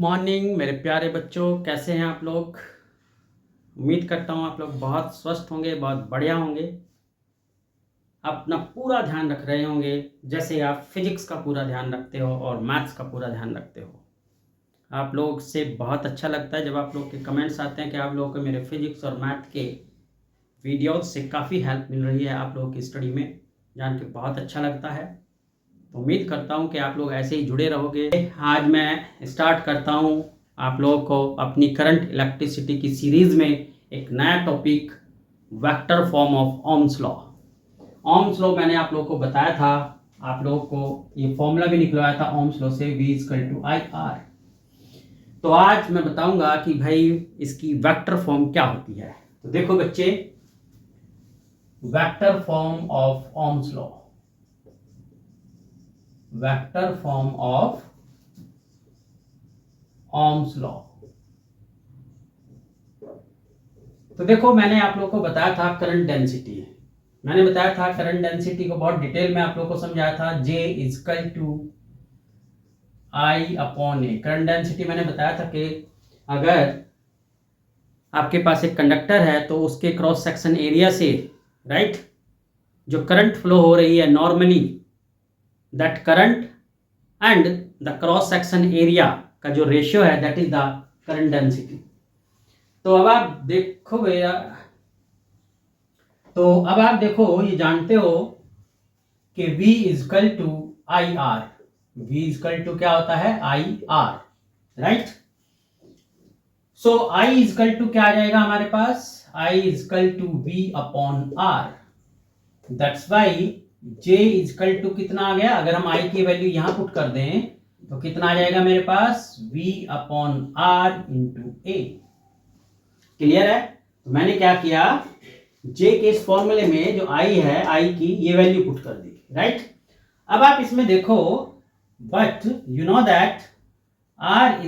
Morning मेरे प्यारे बच्चों, कैसे हैं आप लोग। उम्मीद करता हूँ आप लोग बहुत स्वस्थ होंगे, बहुत बढ़िया होंगे, अपना पूरा ध्यान रख रहे होंगे जैसे आप फिजिक्स का पूरा ध्यान रखते हो और मैथ्स का पूरा ध्यान रखते हो। आप लोग से बहुत अच्छा लगता है जब आप लोग के कमेंट्स आते हैं कि आप लोगों को मेरे फिजिक्स और मैथ के वीडियोस से काफ़ी हेल्प मिल रही है आप लोगों की स्टडी में, जान के बहुत अच्छा लगता है। तो उम्मीद करता हूँ कि आप लोग ऐसे ही जुड़े रहोगे। आज मैं स्टार्ट करता हूँ आप लोगों को अपनी करंट इलेक्ट्रिसिटी की सीरीज़ में एक नया topic, vector form of Ohm's law. Ohm's law मैंने आप लोगों को बताया था, आप लोगों को ये फॉर्मूला भी निकलवाया था ओम्स लॉ से, V=IR। तो आज मैं बताऊंगा कि भाई इसकी वेक्टर फॉर्म क्या होती है। तो देखो बच्चे, vector form of Ohm's law, vector form of Ohm's law. तो देखो, मैंने आप लोगों को बताया था करंट डेंसिटी, मैंने बताया था करंट डेंसिटी को बहुत डिटेल में आप लोगों को समझाया था। J=I/A। करंट डेंसिटी मैंने बताया था कि अगर आपके पास एक कंडक्टर है तो उसके क्रॉस सेक्शन एरिया से, राइट, जो करंट फ्लो हो रही है normally, that current and the cross section area का जो रेशियो है, that is the current density. तो अब आप देखो भैया, तो अब आप देखो, ये जानते हो कि V=IR। V= क्या होता है? IR, right. सो I= क्या आ जाएगा हमारे पास? I=V/R। दैट्स वाई J= कितना आ गया? अगर हम I की वैल्यू यहां पुट कर दें तो कितना आ जाएगा मेरे पास? V/R × A। क्लियर है? तो मैंने क्या किया, J के इस फॉर्मूले में जो I है, I की ये वैल्यू पुट कर दी, राइट। अब आप इसमें देखो, but you know that R=ρL/A।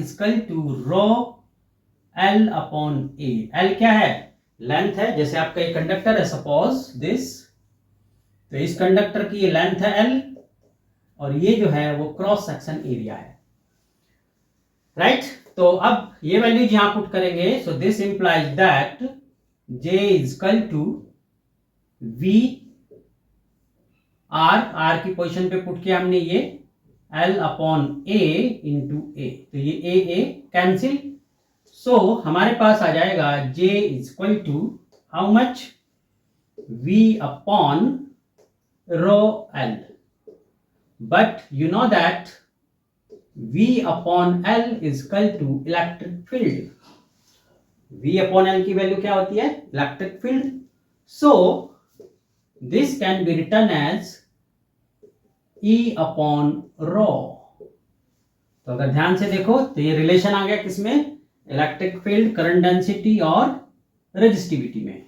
L क्या है? लेंथ है। जैसे आपका एक कंडक्टर है, सपोज दिस, तो इस कंडक्टर की ये लेंथ है L और ये जो है वो क्रॉस सेक्शन एरिया है, राइट। तो अब ये वैल्यू यहां पुट करेंगे, so this implies that J=V/R की पोजीशन पे पुट किया हमने ये L/A × A। तो ये A कैंसिल, सो हमारे पास आ जाएगा J= how much? V/ρL। But you know that V/L = electric field. V/L की वैल्यू क्या होती है? Electric field. So this can be written as E/ρ। तो अगर ध्यान से देखो तो ये रिलेशन आ गया किसमें? इलेक्ट्रिक फील्ड, करंट डेंसिटी और रेजिस्टिविटी में।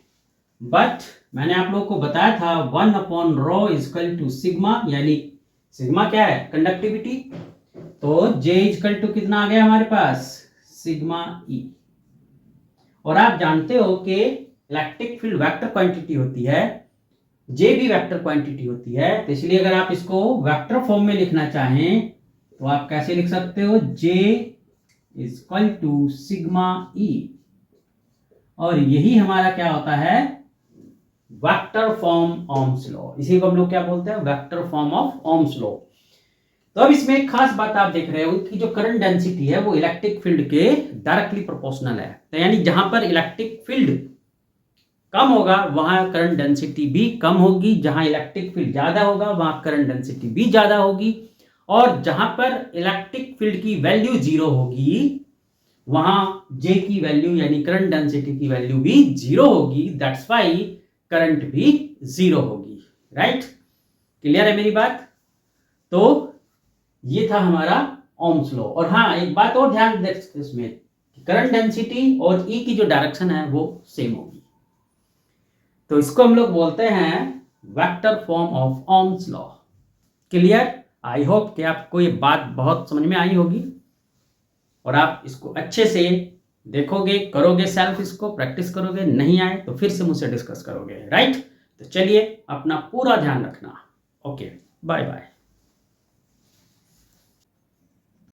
बट मैंने आप लोगों को बताया था 1/ρ = सिग्मा, यानी सिग्मा क्या है? कंडक्टिविटी। तो J= कितना आ गया हमारे पास? σE। और आप जानते हो कि इलेक्ट्रिक फील्ड वेक्टर क्वांटिटी होती है, J भी वेक्टर क्वांटिटी होती है। तो इसलिए अगर आप इसको वेक्टर फॉर्म में लिखना चाहें तो आप कैसे लिख सकते हो? J=σE। और यही हमारा क्या होता है? Vector form Ohm's law. इसी को हम लोग क्या बोलते हैं? Vector form of Ohm's law. तो अब इसमें एक खास बात आप देख रहे हो कि जो करंट डेंसिटी है वो इलेक्ट्रिक फील्ड के डायरेक्टली प्रोपोर्शनल है। तो यानी जहां पर इलेक्ट्रिक फील्ड कम होगा वहां करंट डेंसिटी भी कम होगी, जहां इलेक्ट्रिक फील्ड ज्यादा होगा वहां करंट डेंसिटी भी ज्यादा होगी, और जहां पर इलेक्ट्रिक फील्ड की वैल्यू 0 होगी वहां J की वैल्यू यानी करंट डेंसिटी की वैल्यू भी 0 होगी। दैट्स वाई करंट भी 0 होगी, राइट। क्लियर है मेरी बात? तो ये था हमारा ओम्स लॉ। और हाँ, एक बात और ध्यान दें इसमें, करंट डेंसिटी और E की जो डायरेक्शन है वो सेम होगी। तो इसको हम लोग बोलते हैं vector form of Ohm's law. Clear? I hope कि आपको ये बात बहुत समझ में आई होगी और आप इसको अच्छे से देखोगे, करोगे, सेल्फ इसको प्रैक्टिस करोगे। नहीं आए तो फिर से मुझसे डिस्कस करोगे, राइट। तो चलिए, अपना पूरा ध्यान रखना। Okay, bye bye.